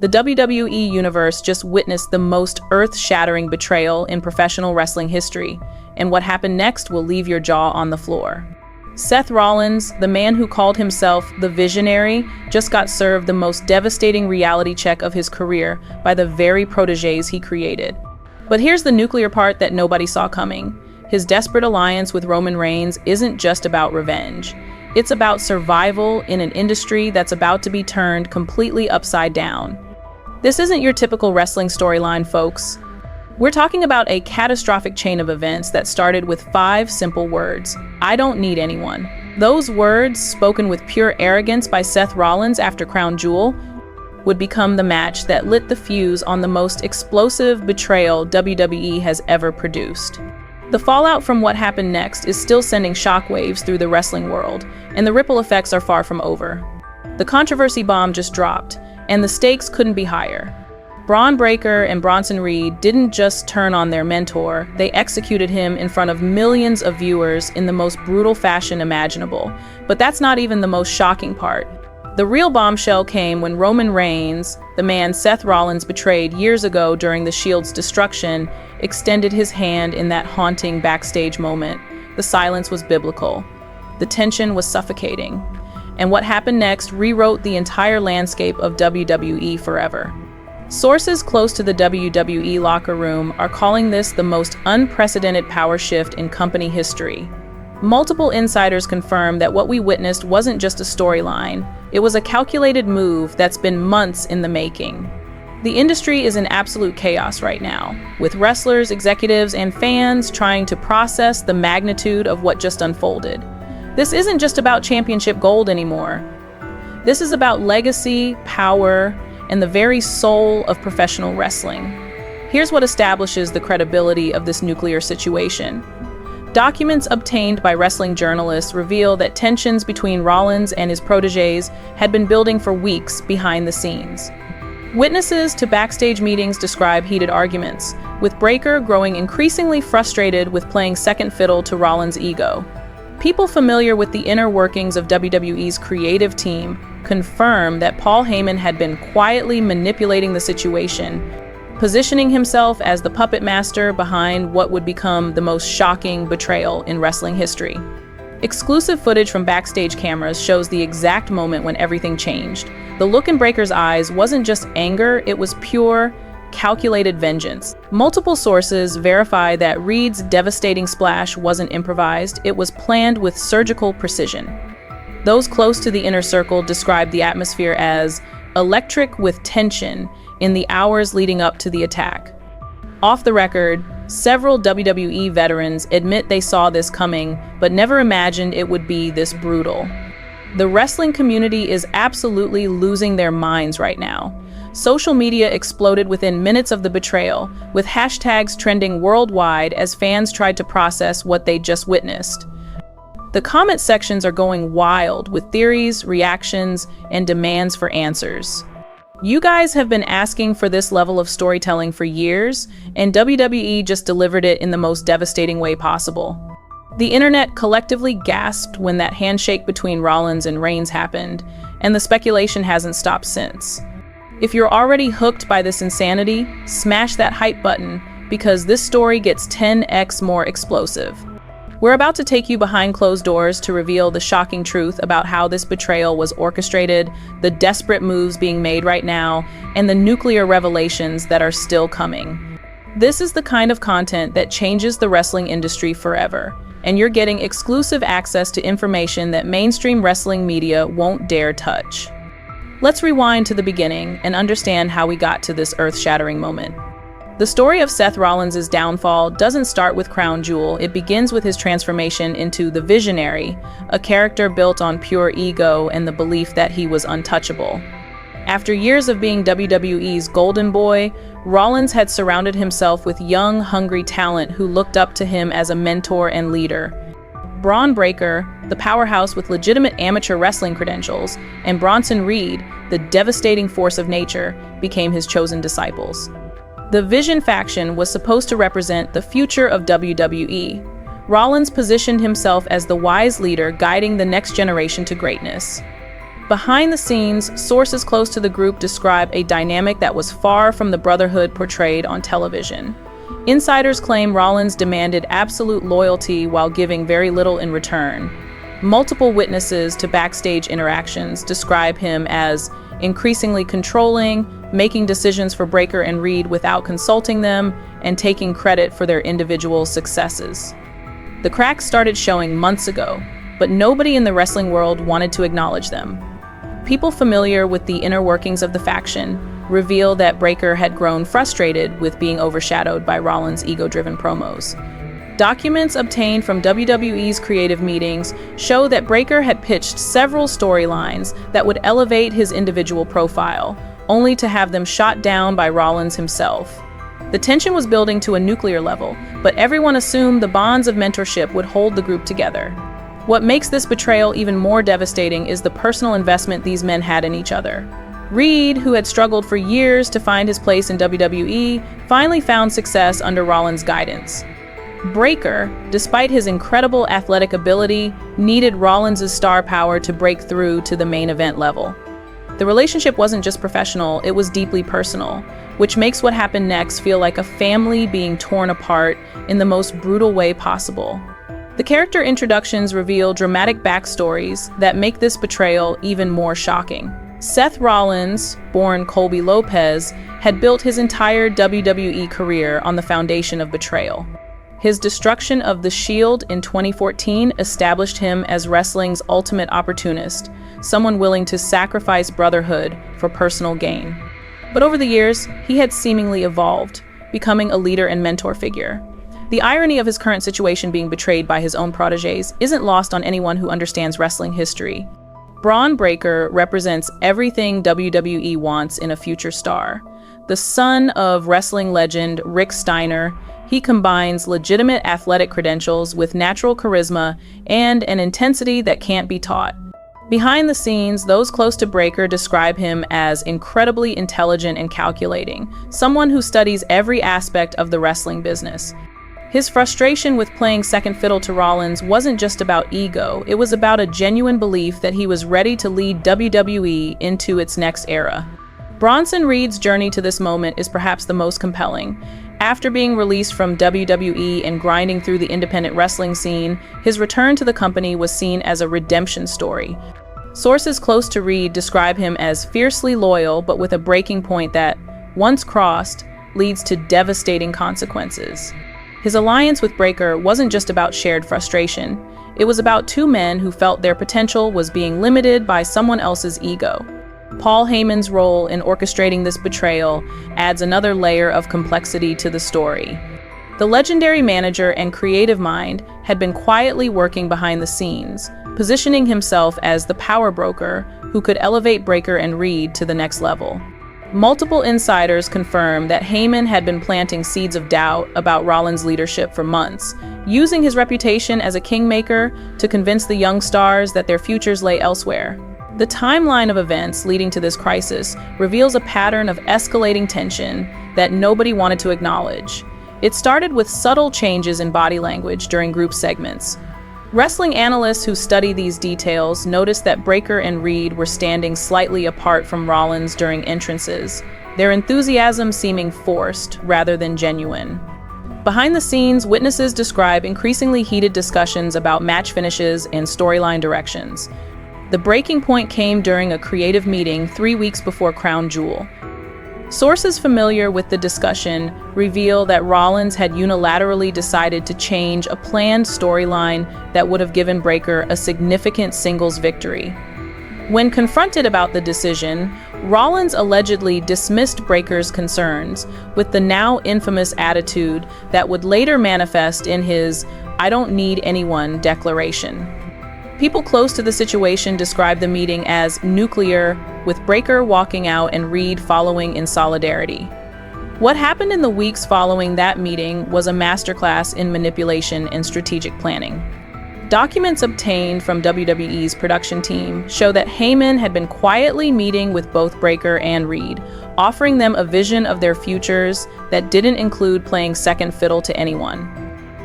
The WWE Universe just witnessed the most earth-shattering betrayal in professional wrestling history, and what happened next will leave your jaw on the floor. Seth Rollins, the man who called himself the Visionary, just got served the most devastating reality check of his career by the very protégés he created. But here's the nuclear part that nobody saw coming. His desperate alliance with Roman Reigns isn't just about revenge. It's about survival in an industry that's about to be turned completely upside down. This isn't your typical wrestling storyline, folks. We're talking about a catastrophic chain of events that started with 5 simple words. I don't need anyone. Those words, spoken with pure arrogance by Seth Rollins after Crown Jewel, would become the match that lit the fuse on the most explosive betrayal WWE has ever produced. The fallout from what happened next is still sending shockwaves through the wrestling world, and the ripple effects are far from over. The controversy bomb just dropped, and the stakes couldn't be higher. Braun Breakker and Bronson Reed didn't just turn on their mentor, they executed him in front of millions of viewers in the most brutal fashion imaginable. But that's not even the most shocking part. The real bombshell came when Roman Reigns, the man Seth Rollins betrayed years ago during the Shield's destruction, extended his hand in that haunting backstage moment. The silence was biblical. The tension was suffocating. And what happened next rewrote the entire landscape of WWE forever. Sources close to the WWE locker room are calling this the most unprecedented power shift in company history. Multiple insiders confirm that what we witnessed wasn't just a storyline, it was a calculated move that's been months in the making. The industry is in absolute chaos right now, with wrestlers, executives, and fans trying to process the magnitude of what just unfolded. This isn't just about championship gold anymore. This is about legacy, power, and the very soul of professional wrestling. Here's what establishes the credibility of this nuclear situation. Documents obtained by wrestling journalists reveal that tensions between Rollins and his protégés had been building for weeks behind the scenes. Witnesses to backstage meetings describe heated arguments, with Breakker growing increasingly frustrated with playing second fiddle to Rollins' ego. People familiar with the inner workings of WWE's creative team confirm that Paul Heyman had been quietly manipulating the situation, positioning himself as the puppet master behind what would become the most shocking betrayal in wrestling history. Exclusive footage from backstage cameras shows the exact moment when everything changed. The look in Breakker's eyes wasn't just anger, it was pure, calculated vengeance. Multiple sources verify that Reed's devastating splash wasn't improvised, it was planned with surgical precision. Those close to the inner circle describe the atmosphere as electric with tension in the hours leading up to the attack. Off the record, several WWE veterans admit they saw this coming, but never imagined it would be this brutal. The wrestling community is absolutely losing their minds right now. Social media exploded within minutes of the betrayal, with hashtags trending worldwide as fans tried to process what they just witnessed. The comment sections are going wild with theories, reactions, and demands for answers. You guys have been asking for this level of storytelling for years, and WWE just delivered it in the most devastating way possible. The internet collectively gasped when that handshake between Rollins and Reigns happened, and the speculation hasn't stopped since. If you're already hooked by this insanity, smash that hype button, because this story gets 10x more explosive. We're about to take you behind closed doors to reveal the shocking truth about how this betrayal was orchestrated, the desperate moves being made right now, and the nuclear revelations that are still coming. This is the kind of content that changes the wrestling industry forever, and you're getting exclusive access to information that mainstream wrestling media won't dare touch. Let's rewind to the beginning and understand how we got to this earth-shattering moment. The story of Seth Rollins' downfall doesn't start with Crown Jewel, it begins with his transformation into the Visionary, a character built on pure ego and the belief that he was untouchable. After years of being WWE's golden boy, Rollins had surrounded himself with young, hungry talent who looked up to him as a mentor and leader. Braun Breakker, the powerhouse with legitimate amateur wrestling credentials, and Bronson Reed, the devastating force of nature, became his chosen disciples. The Vision faction was supposed to represent the future of WWE. Rollins positioned himself as the wise leader guiding the next generation to greatness. Behind the scenes, sources close to the group describe a dynamic that was far from the brotherhood portrayed on television. Insiders claim Rollins demanded absolute loyalty while giving very little in return. Multiple witnesses to backstage interactions describe him as increasingly controlling, making decisions for Breakker and Reed without consulting them, and taking credit for their individual successes. The cracks started showing months ago, but nobody in the wrestling world wanted to acknowledge them. People familiar with the inner workings of the faction reveal that Breakker had grown frustrated with being overshadowed by Rollins' ego-driven promos. Documents obtained from WWE's creative meetings show that Breakker had pitched several storylines that would elevate his individual profile, only to have them shot down by Rollins himself. The tension was building to a nuclear level, but everyone assumed the bonds of mentorship would hold the group together. What makes this betrayal even more devastating is the personal investment these men had in each other. Reed, who had struggled for years to find his place in WWE, finally found success under Rollins' guidance. Breakker, despite his incredible athletic ability, needed Rollins' star power to break through to the main event level. The relationship wasn't just professional, it was deeply personal, which makes what happened next feel like a family being torn apart in the most brutal way possible. The character introductions reveal dramatic backstories that make this betrayal even more shocking. Seth Rollins, born Colby Lopez, had built his entire WWE career on the foundation of betrayal. His destruction of The Shield in 2014 established him as wrestling's ultimate opportunist, someone willing to sacrifice brotherhood for personal gain. But over the years, he had seemingly evolved, becoming a leader and mentor figure. The irony of his current situation being betrayed by his own protégés isn't lost on anyone who understands wrestling history. Braun Breakker represents everything WWE wants in a future star. The son of wrestling legend Rick Steiner, he combines legitimate athletic credentials with natural charisma and an intensity that can't be taught. Behind the scenes, those close to Breakker describe him as incredibly intelligent and calculating, someone who studies every aspect of the wrestling business. His frustration with playing second fiddle to Rollins wasn't just about ego, it was about a genuine belief that he was ready to lead WWE into its next era. Bronson Reed's journey to this moment is perhaps the most compelling. After being released from WWE and grinding through the independent wrestling scene, his return to the company was seen as a redemption story. Sources close to Reed describe him as fiercely loyal, but with a breaking point that, once crossed, leads to devastating consequences. His alliance with Breakker wasn't just about shared frustration. It was about two men who felt their potential was being limited by someone else's ego. Paul Heyman's role in orchestrating this betrayal adds another layer of complexity to the story. The legendary manager and creative mind had been quietly working behind the scenes, positioning himself as the power broker who could elevate Breakker and Reed to the next level. Multiple insiders confirm that Heyman had been planting seeds of doubt about Rollins' leadership for months, using his reputation as a kingmaker to convince the young stars that their futures lay elsewhere. The timeline of events leading to this crisis reveals a pattern of escalating tension that nobody wanted to acknowledge. It started with subtle changes in body language during group segments. Wrestling analysts who study these details noticed that Breakker and Reed were standing slightly apart from Rollins during entrances, their enthusiasm seeming forced rather than genuine. Behind the scenes, witnesses describe increasingly heated discussions about match finishes and storyline directions. The breaking point came during a creative meeting 3 weeks before Crown Jewel. Sources familiar with the discussion reveal that Rollins had unilaterally decided to change a planned storyline that would have given Breakker a significant singles victory. When confronted about the decision, Rollins allegedly dismissed Breakker's concerns with the now infamous attitude that would later manifest in his "I don't need anyone" declaration. People close to the situation describe the meeting as nuclear, with Breakker walking out and Reed following in solidarity. What happened in the weeks following that meeting was a masterclass in manipulation and strategic planning. Documents obtained from WWE's production team show that Heyman had been quietly meeting with both Breakker and Reed, offering them a vision of their futures that didn't include playing second fiddle to anyone.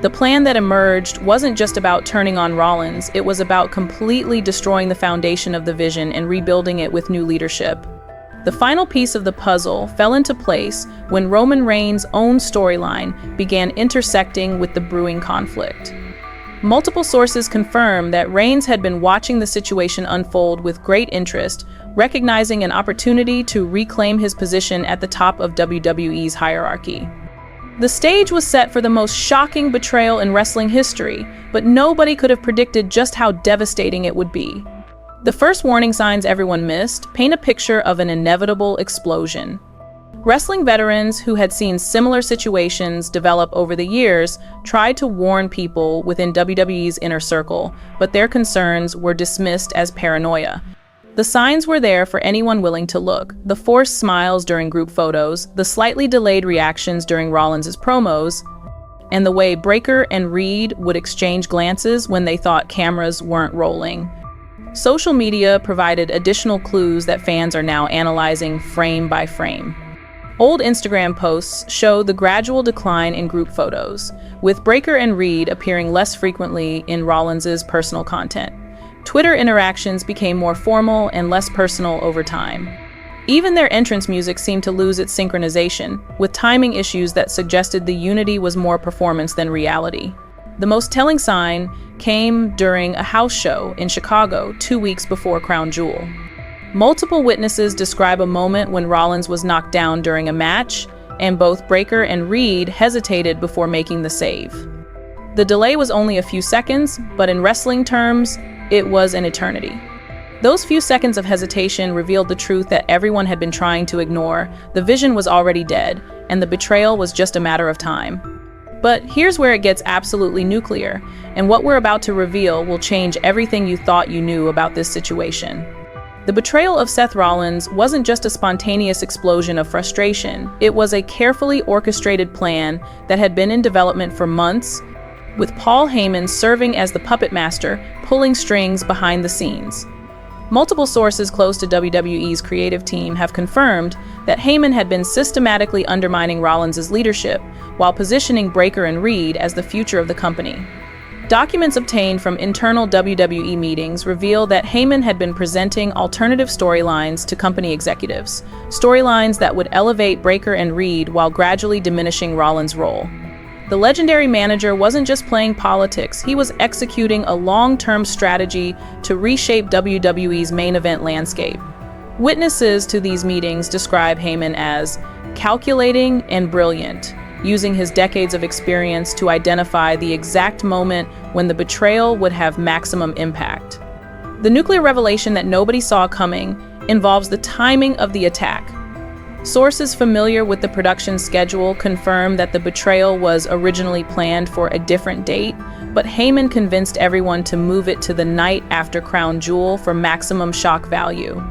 The plan that emerged wasn't just about turning on Rollins, it was about completely destroying the foundation of the vision and rebuilding it with new leadership. The final piece of the puzzle fell into place when Roman Reigns' own storyline began intersecting with the brewing conflict. Multiple sources confirm that Reigns had been watching the situation unfold with great interest, recognizing an opportunity to reclaim his position at the top of WWE's hierarchy. The stage was set for the most shocking betrayal in wrestling history, but nobody could have predicted just how devastating it would be. The first warning signs everyone missed paint a picture of an inevitable explosion. Wrestling veterans who had seen similar situations develop over the years tried to warn people within WWE's inner circle, but their concerns were dismissed as paranoia. The signs were there for anyone willing to look. The forced smiles during group photos, the slightly delayed reactions during Rollins' promos, and the way Breakker and Reed would exchange glances when they thought cameras weren't rolling. Social media provided additional clues that fans are now analyzing frame by frame. Old Instagram posts show the gradual decline in group photos, with Breakker and Reed appearing less frequently in Rollins' personal content. Twitter interactions became more formal and less personal over time. Even their entrance music seemed to lose its synchronization, with timing issues that suggested the unity was more performance than reality. The most telling sign came during a house show in Chicago 2 weeks before Crown Jewel. Multiple witnesses describe a moment when Rollins was knocked down during a match, and both Breakker and Reed hesitated before making the save. The delay was only a few seconds, but in wrestling terms, it was an eternity. Those few seconds of hesitation revealed the truth that everyone had been trying to ignore. The vision was already dead, and the betrayal was just a matter of time. But here's where it gets absolutely nuclear, and what we're about to reveal will change everything you thought you knew about this situation. The betrayal of Seth Rollins wasn't just a spontaneous explosion of frustration. It was a carefully orchestrated plan that had been in development for months, with Paul Heyman serving as the puppet master, pulling strings behind the scenes. Multiple sources close to WWE's creative team have confirmed that Heyman had been systematically undermining Rollins' leadership while positioning Breakker and Reed as the future of the company. Documents obtained from internal WWE meetings reveal that Heyman had been presenting alternative storylines to company executives, storylines that would elevate Breakker and Reed while gradually diminishing Rollins' role. The legendary manager wasn't just playing politics, he was executing a long-term strategy to reshape WWE's main event landscape. Witnesses to these meetings describe Heyman as calculating and brilliant, using his decades of experience to identify the exact moment when the betrayal would have maximum impact. The nuclear revelation that nobody saw coming involves the timing of the attack. Sources familiar with the production schedule confirm that the betrayal was originally planned for a different date, but Heyman convinced everyone to move it to the night after Crown Jewel for maximum shock value.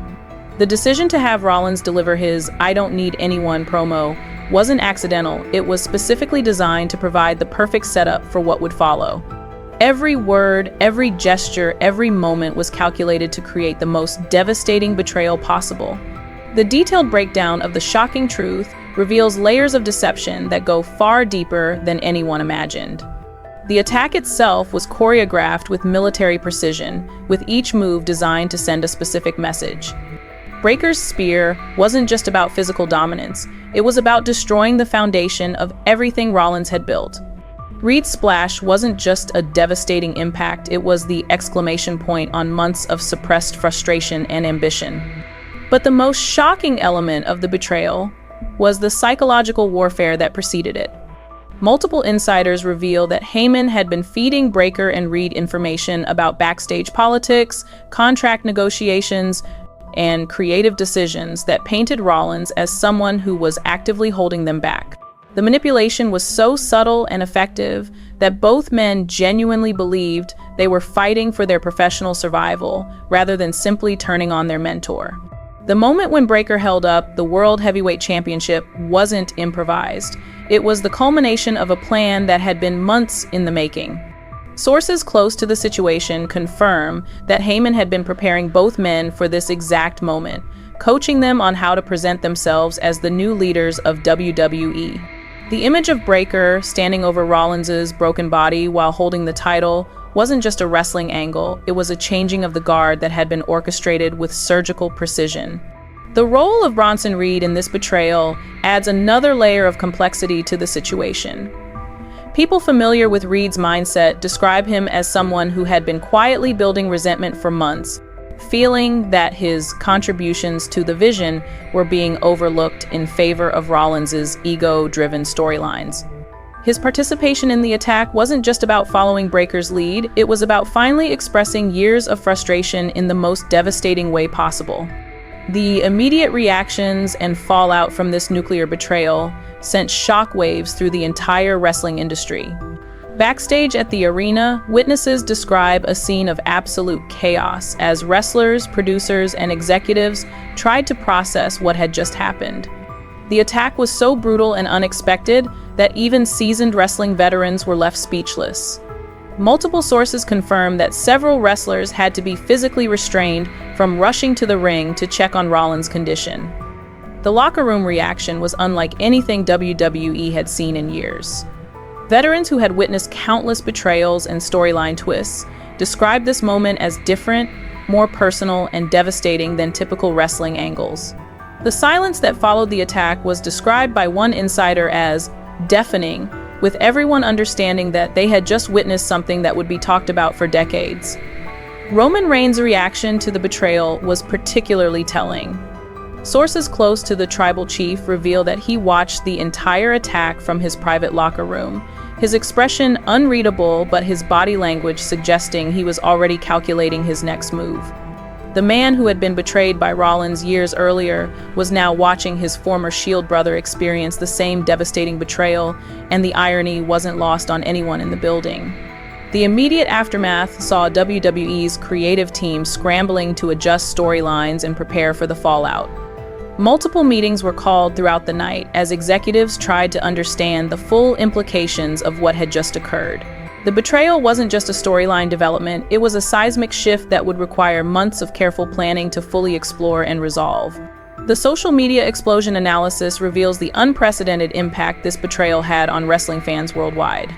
The decision to have Rollins deliver his "I don't need anyone" promo wasn't accidental. It was specifically designed to provide the perfect setup for what would follow. Every word, every gesture, every moment was calculated to create the most devastating betrayal possible. The detailed breakdown of the shocking truth reveals layers of deception that go far deeper than anyone imagined. The attack itself was choreographed with military precision, with each move designed to send a specific message. Breakker's spear wasn't just about physical dominance, it was about destroying the foundation of everything Rollins had built. Reed's splash wasn't just a devastating impact, it was the exclamation point on months of suppressed frustration and ambition. But the most shocking element of the betrayal was the psychological warfare that preceded it. Multiple insiders reveal that Heyman had been feeding Breakker and Reed information about backstage politics, contract negotiations, and creative decisions that painted Rollins as someone who was actively holding them back. The manipulation was so subtle and effective that both men genuinely believed they were fighting for their professional survival rather than simply turning on their mentor. The moment when Breakker held up the World Heavyweight Championship wasn't improvised. It was the culmination of a plan that had been months in the making. Sources close to the situation confirm that Heyman had been preparing both men for this exact moment, coaching them on how to present themselves as the new leaders of WWE. The image of Breakker standing over Rollins' broken body while holding the title wasn't just a wrestling angle, it was a changing of the guard that had been orchestrated with surgical precision. The role of Bronson Reed in this betrayal adds another layer of complexity to the situation. People familiar with Reed's mindset describe him as someone who had been quietly building resentment for months, feeling that his contributions to the vision were being overlooked in favor of Rollins' ego-driven storylines. His participation in the attack wasn't just about following Breakker's lead, it was about finally expressing years of frustration in the most devastating way possible. The immediate reactions and fallout from this nuclear betrayal sent shockwaves through the entire wrestling industry. Backstage at the arena, witnesses describe a scene of absolute chaos as wrestlers, producers, and executives tried to process what had just happened. The attack was so brutal and unexpected that even seasoned wrestling veterans were left speechless. Multiple sources confirm that several wrestlers had to be physically restrained from rushing to the ring to check on Rollins' condition. The locker room reaction was unlike anything WWE had seen in years. Veterans who had witnessed countless betrayals and storyline twists described this moment as different, more personal, and devastating than typical wrestling angles. The silence that followed the attack was described by one insider as deafening, with everyone understanding that they had just witnessed something that would be talked about for decades. Roman Reigns' reaction to the betrayal was particularly telling. Sources close to the tribal chief reveal that he watched the entire attack from his private locker room, his expression unreadable but his body language suggesting he was already calculating his next move. The man who had been betrayed by Rollins years earlier was now watching his former Shield brother experience the same devastating betrayal, and the irony wasn't lost on anyone in the building. The immediate aftermath saw WWE's creative team scrambling to adjust storylines and prepare for the fallout. Multiple meetings were called throughout the night as executives tried to understand the full implications of what had just occurred. The betrayal wasn't just a storyline development, it was a seismic shift that would require months of careful planning to fully explore and resolve. The social media explosion analysis reveals the unprecedented impact this betrayal had on wrestling fans worldwide.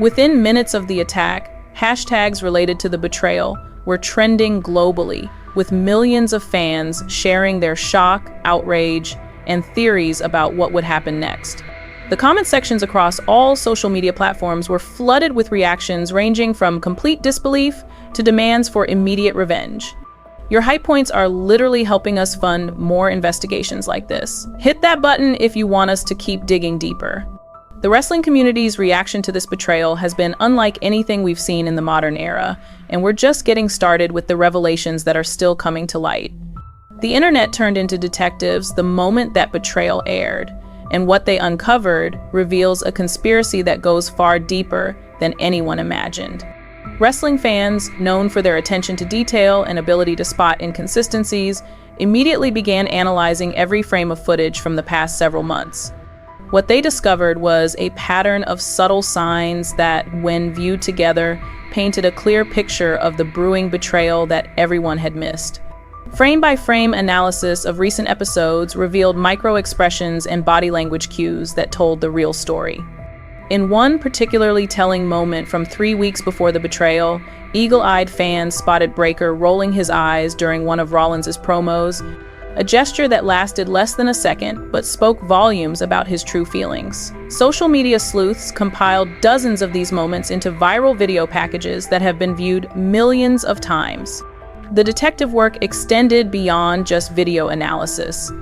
Within minutes of the attack, hashtags related to the betrayal were trending globally, with millions of fans sharing their shock, outrage, and theories about what would happen next. The comment sections across all social media platforms were flooded with reactions ranging from complete disbelief to demands for immediate revenge. Your hype points are literally helping us fund more investigations like this. Hit that button if you want us to keep digging deeper. The wrestling community's reaction to this betrayal has been unlike anything we've seen in the modern era, and we're just getting started with the revelations that are still coming to light. The internet turned into detectives the moment that betrayal aired, and what they uncovered reveals a conspiracy that goes far deeper than anyone imagined. Wrestling fans, known for their attention to detail and ability to spot inconsistencies, immediately began analyzing every frame of footage from the past several months. What they discovered was a pattern of subtle signs that, when viewed together, painted a clear picture of the brewing betrayal that everyone had missed. Frame-by-frame analysis of recent episodes revealed micro-expressions and body language cues that told the real story. In one particularly telling moment from 3 weeks before the betrayal, eagle-eyed fans spotted Breakker rolling his eyes during one of Rollins' promos, a gesture that lasted less than a second but spoke volumes about his true feelings. Social media sleuths compiled dozens of these moments into viral video packages that have been viewed millions of times. The detective work extended beyond just video analysis.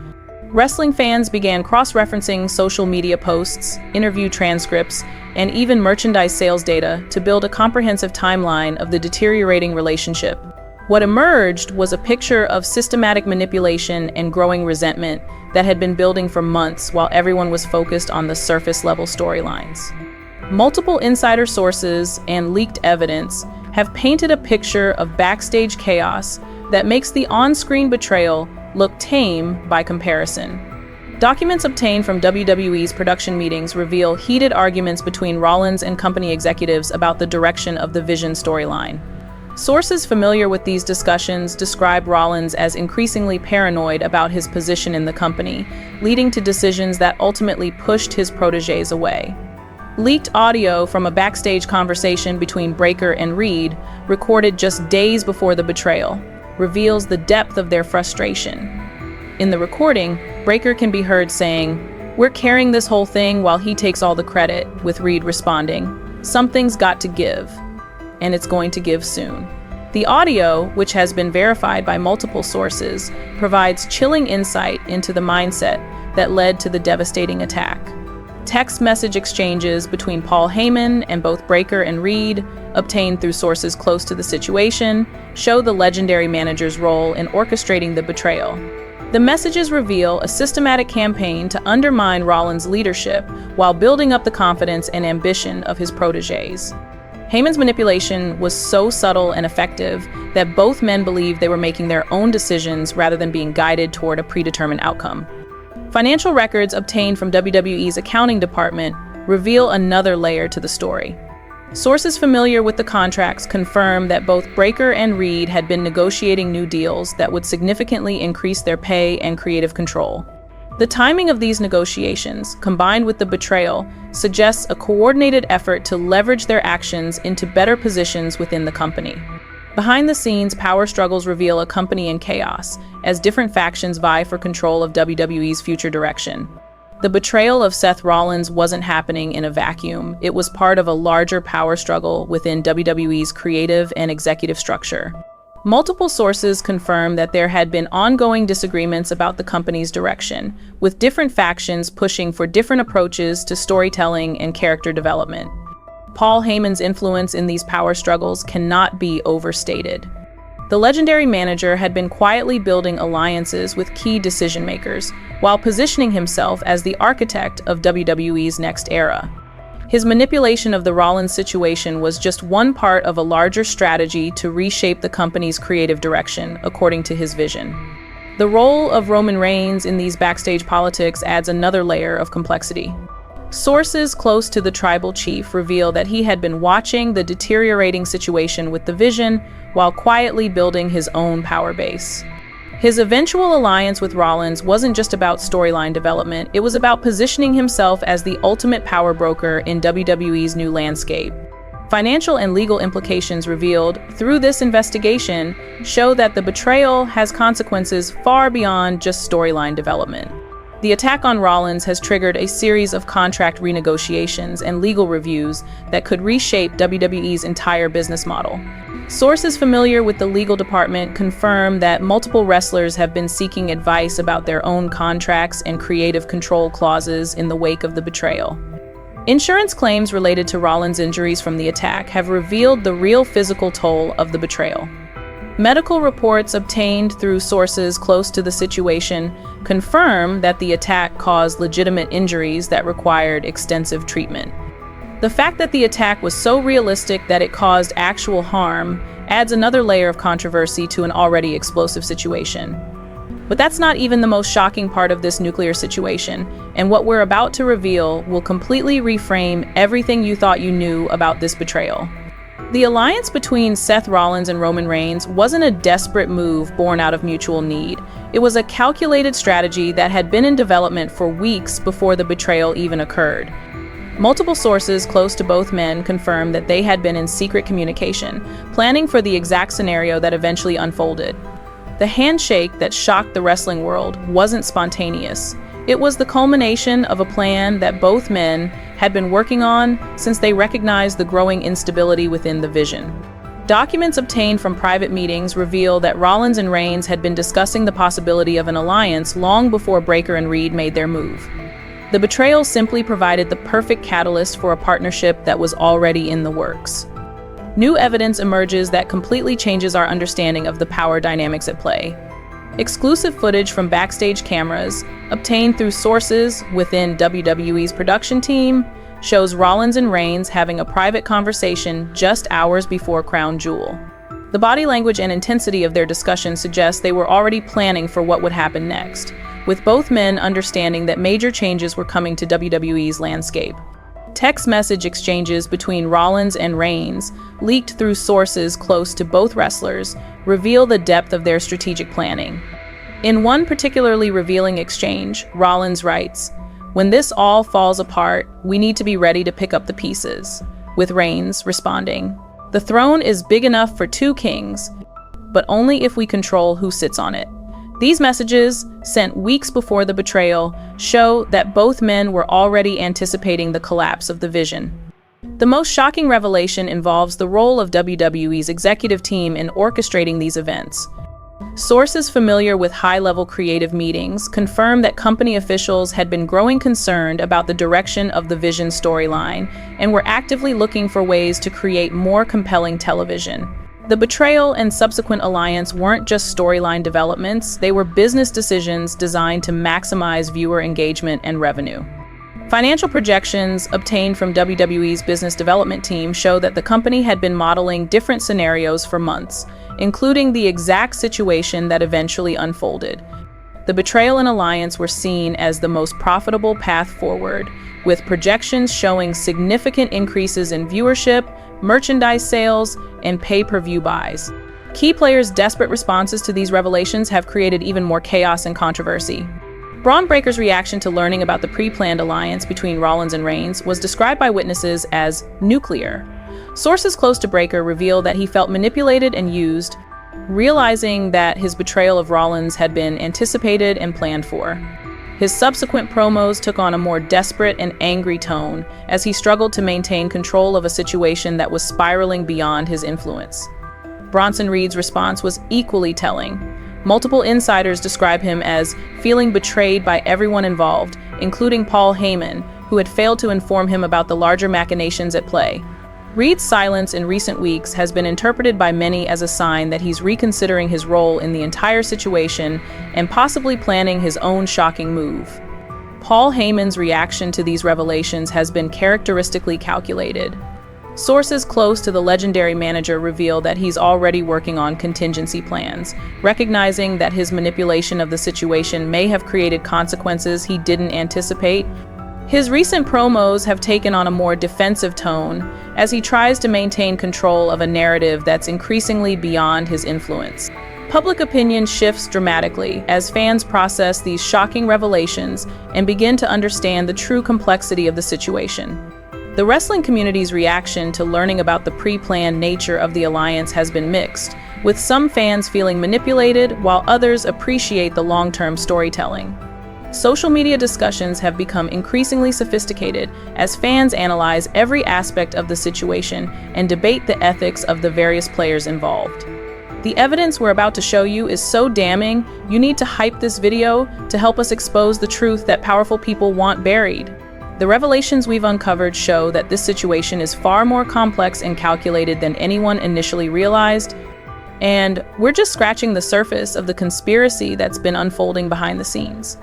Wrestling fans began cross-referencing social media posts, interview transcripts, and even merchandise sales data to build a comprehensive timeline of the deteriorating relationship. What emerged was a picture of systematic manipulation and growing resentment that had been building for months while everyone was focused on the surface-level storylines. Multiple insider sources and leaked evidence have painted a picture of backstage chaos that makes the on-screen betrayal look tame by comparison. Documents obtained from WWE's production meetings reveal heated arguments between Rollins and company executives about the direction of the Vision storyline. Sources familiar with these discussions describe Rollins as increasingly paranoid about his position in the company, leading to decisions that ultimately pushed his protégés away. Leaked audio from a backstage conversation between Breakker and Reed, recorded just days before the betrayal, reveals the depth of their frustration. In the recording, Breakker can be heard saying, "We're carrying this whole thing while he takes all the credit," with Reed responding, "Something's got to give, and it's going to give soon." The audio, which has been verified by multiple sources, provides chilling insight into the mindset that led to the devastating attack. Text message exchanges between Paul Heyman and both Breakker and Reed, obtained through sources close to the situation, show the legendary manager's role in orchestrating the betrayal. The messages reveal a systematic campaign to undermine Rollins' leadership while building up the confidence and ambition of his protégés. Heyman's manipulation was so subtle and effective that both men believed they were making their own decisions rather than being guided toward a predetermined outcome. Financial records obtained from WWE's accounting department reveal another layer to the story. Sources familiar with the contracts confirm that both Breakker and Reed had been negotiating new deals that would significantly increase their pay and creative control. The timing of these negotiations, combined with the betrayal, suggests a coordinated effort to leverage their actions into better positions within the company. Behind the scenes, power struggles reveal a company in chaos, as different factions vie for control of WWE's future direction. The betrayal of Seth Rollins wasn't happening in a vacuum. It was part of a larger power struggle within WWE's creative and executive structure. Multiple sources confirm that there had been ongoing disagreements about the company's direction, with different factions pushing for different approaches to storytelling and character development. Paul Heyman's influence in these power struggles cannot be overstated. The legendary manager had been quietly building alliances with key decision-makers, while positioning himself as the architect of WWE's next era. His manipulation of the Rollins situation was just one part of a larger strategy to reshape the company's creative direction, according to his vision. The role of Roman Reigns in these backstage politics adds another layer of complexity. Sources close to the tribal chief reveal that he had been watching the deteriorating situation with the Vision while quietly building his own power base. His eventual alliance with Rollins wasn't just about storyline development, it was about positioning himself as the ultimate power broker in WWE's new landscape. Financial and legal implications revealed through this investigation show that the betrayal has consequences far beyond just storyline development. The attack on Rollins has triggered a series of contract renegotiations and legal reviews that could reshape WWE's entire business model. Sources familiar with the legal department confirm that multiple wrestlers have been seeking advice about their own contracts and creative control clauses in the wake of the betrayal. Insurance claims related to Rollins' injuries from the attack have revealed the real physical toll of the betrayal. Medical reports obtained through sources close to the situation confirm that the attack caused legitimate injuries that required extensive treatment. The fact that the attack was so realistic that it caused actual harm adds another layer of controversy to an already explosive situation. But that's not even the most shocking part of this nuclear situation, and what we're about to reveal will completely reframe everything you thought you knew about this betrayal. The alliance between Seth Rollins and Roman Reigns wasn't a desperate move born out of mutual need. It was a calculated strategy that had been in development for weeks before the betrayal even occurred. Multiple sources close to both men confirmed that they had been in secret communication, planning for the exact scenario that eventually unfolded. The handshake that shocked the wrestling world wasn't spontaneous. It was the culmination of a plan that both men had been working on since they recognized the growing instability within the Vision. Documents obtained from private meetings reveal that Rollins and Reigns had been discussing the possibility of an alliance long before Breakker and Reed made their move. The betrayal simply provided the perfect catalyst for a partnership that was already in the works. New evidence emerges that completely changes our understanding of the power dynamics at play. Exclusive footage from backstage cameras, obtained through sources within WWE's production team, shows Rollins and Reigns having a private conversation just hours before Crown Jewel. The body language and intensity of their discussion suggests they were already planning for what would happen next, with both men understanding that major changes were coming to WWE's landscape. Text message exchanges between Rollins and Reigns, leaked through sources close to both wrestlers, reveal the depth of their strategic planning. In one particularly revealing exchange, Rollins writes, "When this all falls apart, we need to be ready to pick up the pieces," with Reigns responding, "The throne is big enough for two kings, but only if we control who sits on it." These messages, sent weeks before the betrayal, show that both men were already anticipating the collapse of the vision. The most shocking revelation involves the role of WWE's executive team in orchestrating these events. Sources familiar with high-level creative meetings confirm that company officials had been growing concerned about the direction of the Vision storyline and were actively looking for ways to create more compelling television. The betrayal and subsequent alliance weren't just storyline developments, they were business decisions designed to maximize viewer engagement and revenue. Financial projections obtained from WWE's business development team show that the company had been modeling different scenarios for months, including the exact situation that eventually unfolded. The betrayal and alliance were seen as the most profitable path forward, with projections showing significant increases in viewership, merchandise sales, and pay-per-view buys. Key players' desperate responses to these revelations have created even more chaos and controversy. Braun Breakker's reaction to learning about the pre-planned alliance between Rollins and Reigns was described by witnesses as nuclear. Sources close to Breakker reveal that he felt manipulated and used, realizing that his betrayal of Rollins had been anticipated and planned for. His subsequent promos took on a more desperate and angry tone as he struggled to maintain control of a situation that was spiraling beyond his influence. Bronson Reed's response was equally telling. Multiple insiders describe him as feeling betrayed by everyone involved, including Paul Heyman, who had failed to inform him about the larger machinations at play. Reed's silence in recent weeks has been interpreted by many as a sign that he's reconsidering his role in the entire situation and possibly planning his own shocking move. Paul Heyman's reaction to these revelations has been characteristically calculated. Sources close to the legendary manager reveal that he's already working on contingency plans, recognizing that his manipulation of the situation may have created consequences he didn't anticipate. His recent promos have taken on a more defensive tone as he tries to maintain control of a narrative that's increasingly beyond his influence. Public opinion shifts dramatically as fans process these shocking revelations and begin to understand the true complexity of the situation. The wrestling community's reaction to learning about the pre-planned nature of the alliance has been mixed, with some fans feeling manipulated while others appreciate the long-term storytelling. Social media discussions have become increasingly sophisticated as fans analyze every aspect of the situation and debate the ethics of the various players involved. The evidence we're about to show you is so damning, you need to hype this video to help us expose the truth that powerful people want buried. The revelations we've uncovered show that this situation is far more complex and calculated than anyone initially realized, and we're just scratching the surface of the conspiracy that's been unfolding behind the scenes.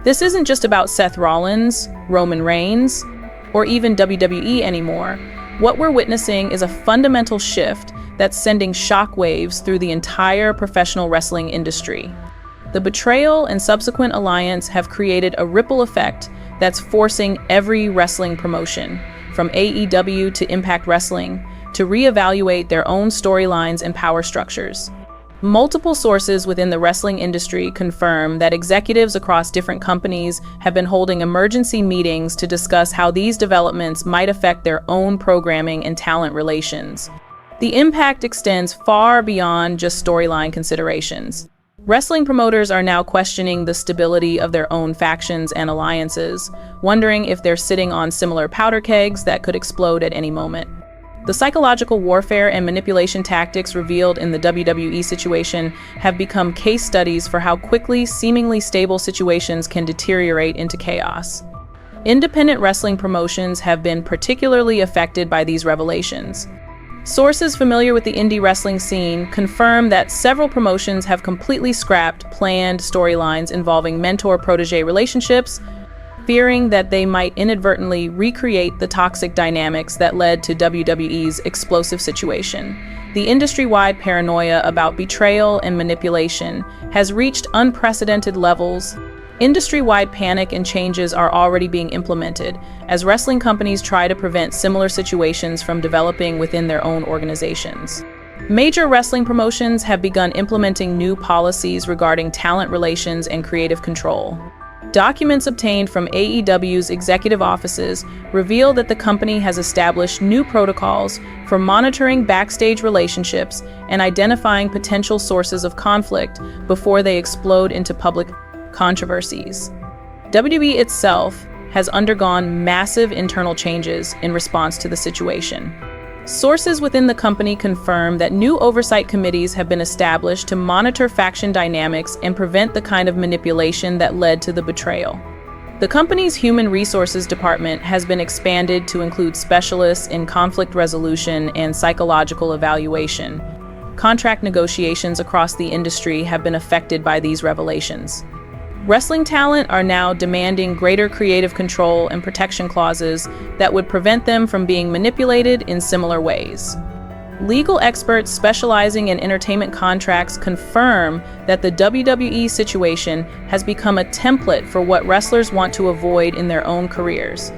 This isn't just about Seth Rollins, Roman Reigns, or even WWE anymore. What we're witnessing is a fundamental shift that's sending shockwaves through the entire professional wrestling industry. The betrayal and subsequent alliance have created a ripple effect that's forcing every wrestling promotion, from AEW to Impact Wrestling, to reevaluate their own storylines and power structures. Multiple sources within the wrestling industry confirm that executives across different companies have been holding emergency meetings to discuss how these developments might affect their own programming and talent relations. The impact extends far beyond just storyline considerations. Wrestling promoters are now questioning the stability of their own factions and alliances, wondering if they're sitting on similar powder kegs that could explode at any moment. The psychological warfare and manipulation tactics revealed in the WWE situation have become case studies for how quickly seemingly stable situations can deteriorate into chaos. Independent wrestling promotions have been particularly affected by these revelations. Sources familiar with the indie wrestling scene confirm that several promotions have completely scrapped planned storylines involving mentor-protege relationships, fearing that they might inadvertently recreate the toxic dynamics that led to WWE's explosive situation. The industry-wide paranoia about betrayal and manipulation has reached unprecedented levels, Industry-wide panic and changes are already being implemented as wrestling companies try to prevent similar situations from developing within their own organizations. Major wrestling promotions have begun implementing new policies regarding talent relations and creative control. Documents obtained from AEW's executive offices reveal that the company has established new protocols for monitoring backstage relationships and identifying potential sources of conflict before they explode into public controversies. WWE itself has undergone massive internal changes in response to the situation. Sources within the company confirm that new oversight committees have been established to monitor faction dynamics and prevent the kind of manipulation that led to the betrayal. The company's human resources department has been expanded to include specialists in conflict resolution and psychological evaluation. Contract negotiations across the industry have been affected by these revelations. Wrestling talent are now demanding greater creative control and protection clauses that would prevent them from being manipulated in similar ways. Legal experts specializing in entertainment contracts confirm that the WWE situation has become a template for what wrestlers want to avoid in their own careers.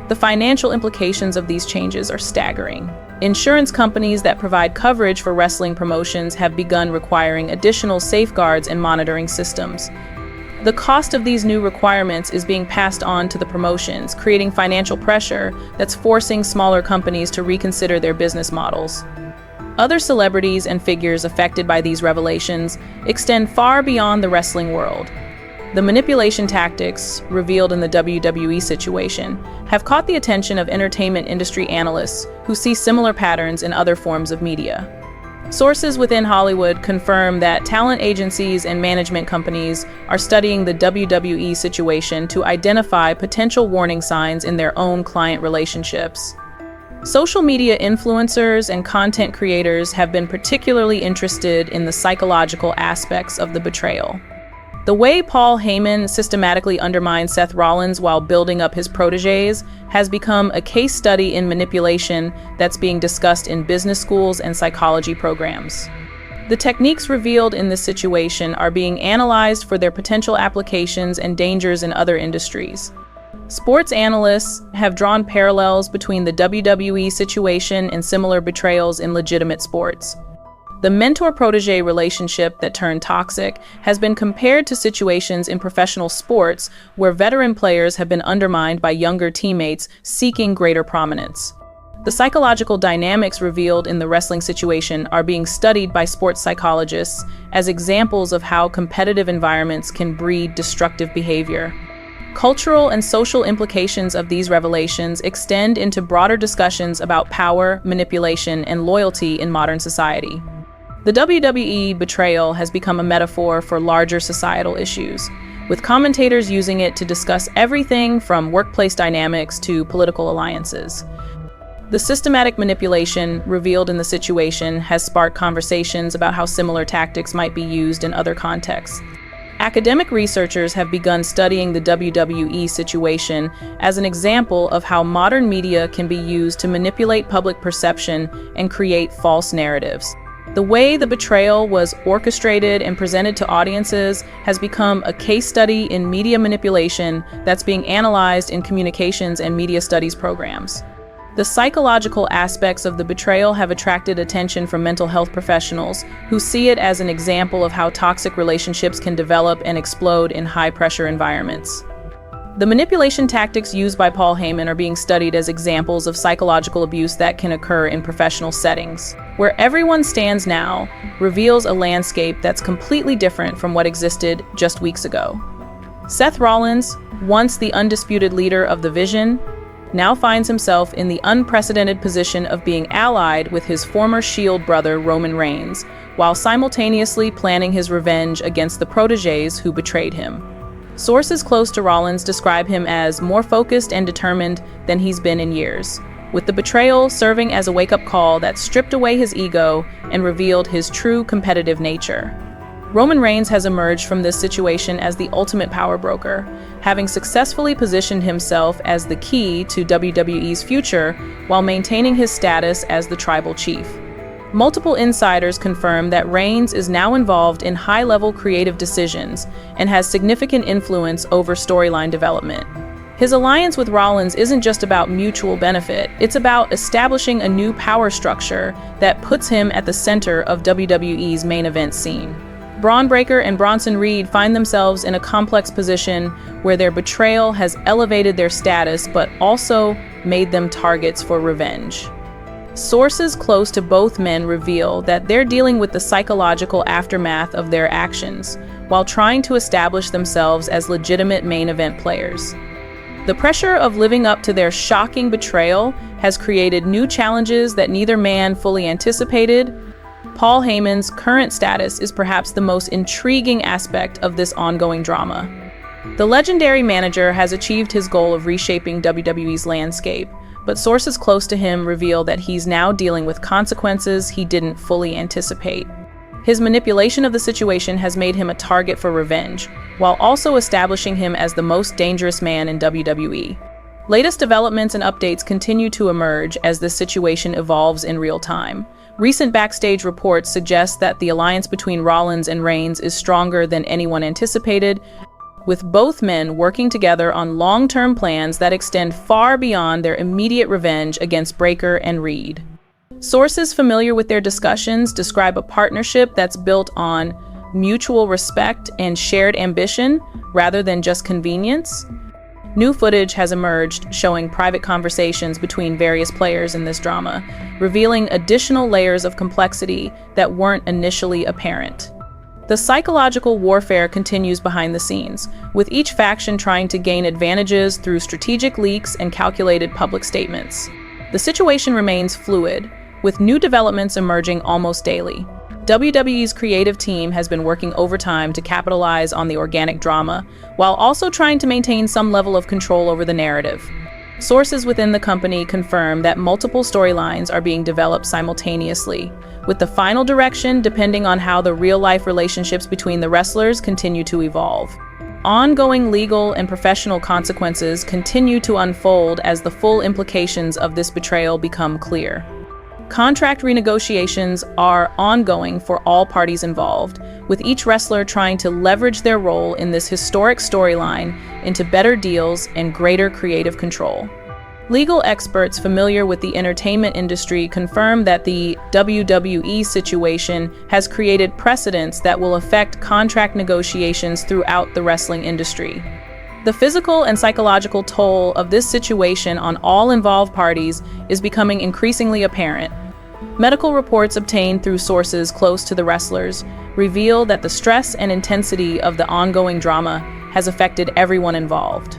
The financial implications of these changes are staggering. Insurance companies that provide coverage for wrestling promotions have begun requiring additional safeguards and monitoring systems. The cost of these new requirements is being passed on to the promotions, creating financial pressure that's forcing smaller companies to reconsider their business models. Other celebrities and figures affected by these revelations extend far beyond the wrestling world. The manipulation tactics revealed in the WWE situation have caught the attention of entertainment industry analysts who see similar patterns in other forms of media. Sources within Hollywood confirm that talent agencies and management companies are studying the WWE situation to identify potential warning signs in their own client relationships. Social media influencers and content creators have been particularly interested in the psychological aspects of the betrayal. The way Paul Heyman systematically undermined Seth Rollins while building up his protégés has become a case study in manipulation that's being discussed in business schools and psychology programs. The techniques revealed in this situation are being analyzed for their potential applications and dangers in other industries. Sports analysts have drawn parallels between the WWE situation and similar betrayals in legitimate sports. The mentor-protege relationship that turned toxic has been compared to situations in professional sports where veteran players have been undermined by younger teammates seeking greater prominence. The psychological dynamics revealed in the wrestling situation are being studied by sports psychologists as examples of how competitive environments can breed destructive behavior. Cultural and social implications of these revelations extend into broader discussions about power, manipulation, and loyalty in modern society. The WWE betrayal has become a metaphor for larger societal issues, with commentators using it to discuss everything from workplace dynamics to political alliances. The systematic manipulation revealed in the situation has sparked conversations about how similar tactics might be used in other contexts. Academic researchers have begun studying the WWE situation as an example of how modern media can be used to manipulate public perception and create false narratives. The way the betrayal was orchestrated and presented to audiences has become a case study in media manipulation that's being analyzed in communications and media studies programs. The psychological aspects of the betrayal have attracted attention from mental health professionals who see it as an example of how toxic relationships can develop and explode in high-pressure environments. The manipulation tactics used by Paul Heyman are being studied as examples of psychological abuse that can occur in professional settings. Where everyone stands now reveals a landscape that's completely different from what existed just weeks ago. Seth Rollins, once the undisputed leader of the Vision, now finds himself in the unprecedented position of being allied with his former Shield brother Roman Reigns, while simultaneously planning his revenge against the protégés who betrayed him. Sources close to Rollins describe him as more focused and determined than he's been in years, with the betrayal serving as a wake-up call that stripped away his ego and revealed his true competitive nature. Roman Reigns has emerged from this situation as the ultimate power broker, having successfully positioned himself as the key to WWE's future while maintaining his status as the tribal chief. Multiple insiders confirm that Reigns is now involved in high-level creative decisions and has significant influence over storyline development. His alliance with Rollins isn't just about mutual benefit, it's about establishing a new power structure that puts him at the center of WWE's main event scene. Braun Breakker and Bronson Reed find themselves in a complex position where their betrayal has elevated their status but also made them targets for revenge. Sources close to both men reveal that they're dealing with the psychological aftermath of their actions while trying to establish themselves as legitimate main event players. The pressure of living up to their shocking betrayal has created new challenges that neither man fully anticipated. Paul Heyman's current status is perhaps the most intriguing aspect of this ongoing drama. The legendary manager has achieved his goal of reshaping WWE's landscape, but sources close to him reveal that he's now dealing with consequences he didn't fully anticipate. His manipulation of the situation has made him a target for revenge, while also establishing him as the most dangerous man in WWE. Latest developments and updates continue to emerge as this situation evolves in real time. Recent Backstage reports suggest that the alliance between Rollins and Reigns is stronger than anyone anticipated, with both men working together on long-term plans that extend far beyond their immediate revenge against Breakker and Reed. Sources familiar with their discussions describe a partnership that's built on mutual respect and shared ambition rather than just convenience. New footage has emerged showing private conversations between various players in this drama, revealing additional layers of complexity that weren't initially apparent. The psychological warfare continues behind the scenes, with each faction trying to gain advantages through strategic leaks and calculated public statements. The situation remains fluid, with new developments emerging almost daily. WWE's creative team has been working overtime to capitalize on the organic drama, while also trying to maintain some level of control over the narrative. Sources within the company confirm that multiple storylines are being developed simultaneously, with the final direction depending on how the real-life relationships between the wrestlers continue to evolve. Ongoing legal and professional consequences continue to unfold as the full implications of this betrayal become clear. Contract renegotiations are ongoing for all parties involved, with each wrestler trying to leverage their role in this historic storyline into better deals and greater creative control. Legal experts familiar with the entertainment industry confirm that the WWE situation has created precedents that will affect contract negotiations throughout the wrestling industry. The physical and psychological toll of this situation on all involved parties is becoming increasingly apparent. Medical reports obtained through sources close to the wrestlers reveal that the stress and intensity of the ongoing drama has affected everyone involved.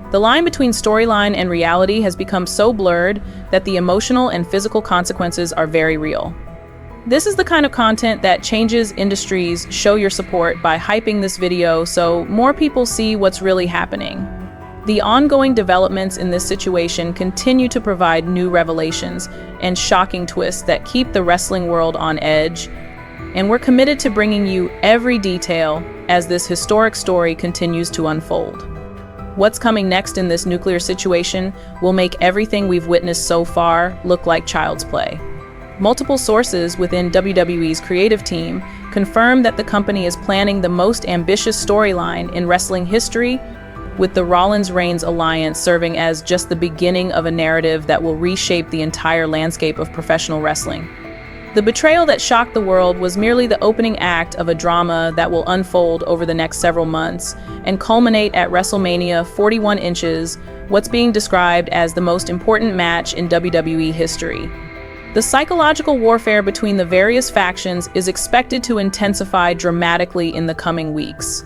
The line between storyline and reality has become so blurred that the emotional and physical consequences are very real. This is the kind of content that changes industries. Show your support by hyping this video so more people see what's really happening. The ongoing developments in this situation continue to provide new revelations and shocking twists that keep the wrestling world on edge, and we're committed to bringing you every detail as this historic story continues to unfold. What's coming next in this nuclear situation will make everything we've witnessed so far look like child's play. Multiple sources within WWE's creative team confirm that the company is planning the most ambitious storyline in wrestling history, with the Rollins-Reigns alliance serving as just the beginning of a narrative that will reshape the entire landscape of professional wrestling. The betrayal that shocked the world was merely the opening act of a drama that will unfold over the next several months and culminate at WrestleMania 41 inches, what's being described as the most important match in WWE history. The psychological warfare between the various factions is expected to intensify dramatically in the coming weeks.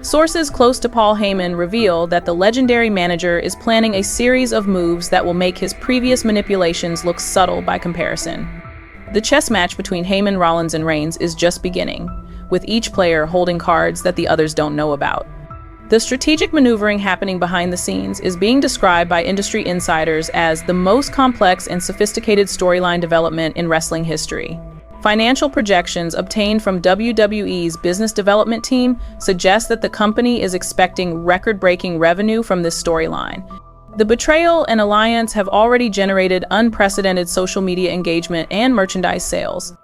Sources close to Paul Heyman reveal that the legendary manager is planning a series of moves that will make his previous manipulations look subtle by comparison. The chess match between Heyman, Rollins, and Reigns is just beginning, with each player holding cards that the others don't know about. The strategic maneuvering happening behind the scenes is being described by industry insiders as the most complex and sophisticated storyline development in wrestling history. Financial projections obtained from WWE's business development team suggest that the company is expecting record-breaking revenue from this storyline, The betrayal and alliance have already generated unprecedented social media engagement and merchandise sales.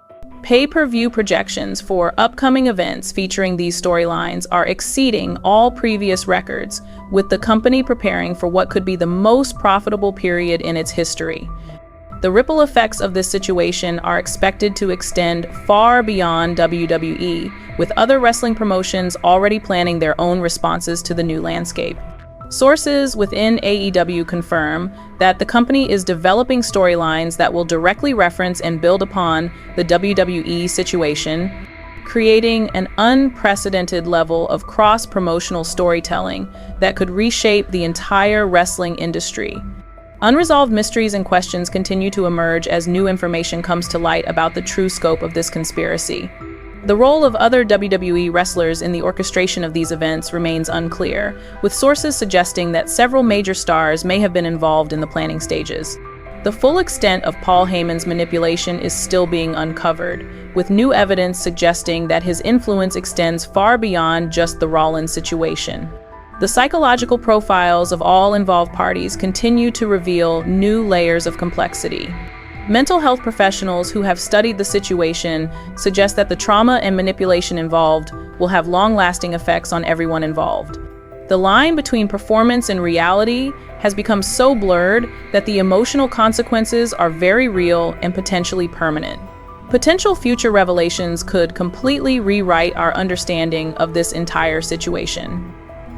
Pay-per-view projections for upcoming events featuring these storylines are exceeding all previous records, with the company preparing for what could be the most profitable period in its history. The ripple effects of this situation are expected to extend far beyond WWE, with other wrestling promotions already planning their own responses to the new landscape. Sources within AEW confirm that the company is developing storylines that will directly reference and build upon the WWE situation, creating an unprecedented level of cross-promotional storytelling that could reshape the entire wrestling industry. Unresolved mysteries and questions continue to emerge as new information comes to light about the true scope of this conspiracy. The role of other WWE wrestlers in the orchestration of these events remains unclear, with sources suggesting that several major stars may have been involved in the planning stages. The full extent of Paul Heyman's manipulation is still being uncovered, with new evidence suggesting that his influence extends far beyond just the Rollins situation. The psychological profiles of all involved parties continue to reveal new layers of complexity. Mental health professionals who have studied the situation suggest that the trauma and manipulation involved will have long-lasting effects on everyone involved. The line between performance and reality has become so blurred that the emotional consequences are very real and potentially permanent. Potential future revelations could completely rewrite our understanding of this entire situation.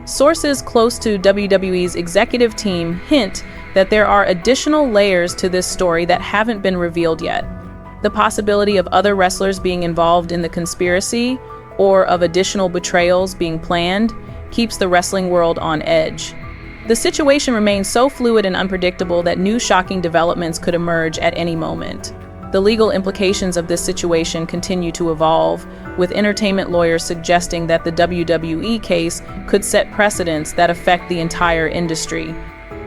Sources close to WWE's executive team hint that there are additional layers to this story that haven't been revealed yet. The possibility of other wrestlers being involved in the conspiracy or of additional betrayals being planned keeps the wrestling world on edge. The situation remains so fluid and unpredictable that new shocking developments could emerge at any moment. The legal implications of this situation continue to evolve, with entertainment lawyers suggesting that the WWE case could set precedents that affect the entire industry.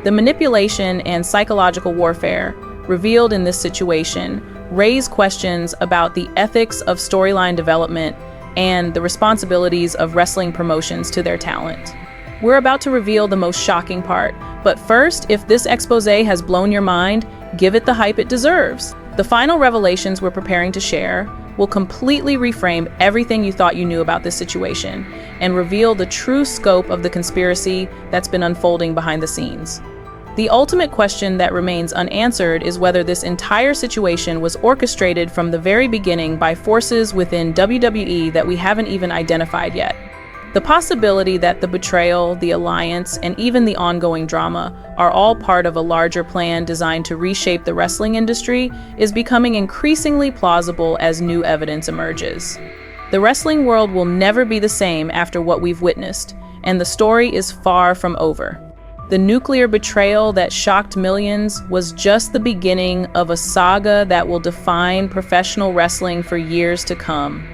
The manipulation and psychological warfare revealed in this situation raise questions about the ethics of storyline development and the responsibilities of wrestling promotions to their talent. We're about to reveal the most shocking part, but first, if this expose has blown your mind, give it the hype it deserves. The final revelations we're preparing to share will completely reframe everything you thought you knew about this situation and reveal the true scope of the conspiracy that's been unfolding behind the scenes. The ultimate question that remains unanswered is whether this entire situation was orchestrated from the very beginning by forces within WWE that we haven't even identified yet. The possibility that the betrayal, the alliance, and even the ongoing drama are all part of a larger plan designed to reshape the wrestling industry is becoming increasingly plausible as new evidence emerges. The wrestling world will never be the same after what we've witnessed, and the story is far from over. The nuclear betrayal that shocked millions was just the beginning of a saga that will define professional wrestling for years to come.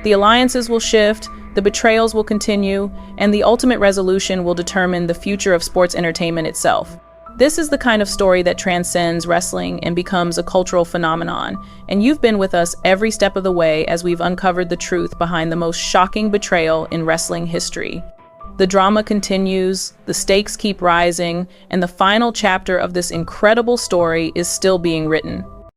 The alliances will shift, the betrayals will continue, and the ultimate resolution will determine the future of sports entertainment itself. This is the kind of story that transcends wrestling and becomes a cultural phenomenon, and you've been with us every step of the way as we've uncovered the truth behind the most shocking betrayal in wrestling history. The drama continues, the stakes keep rising, and the final chapter of this incredible story is still being written.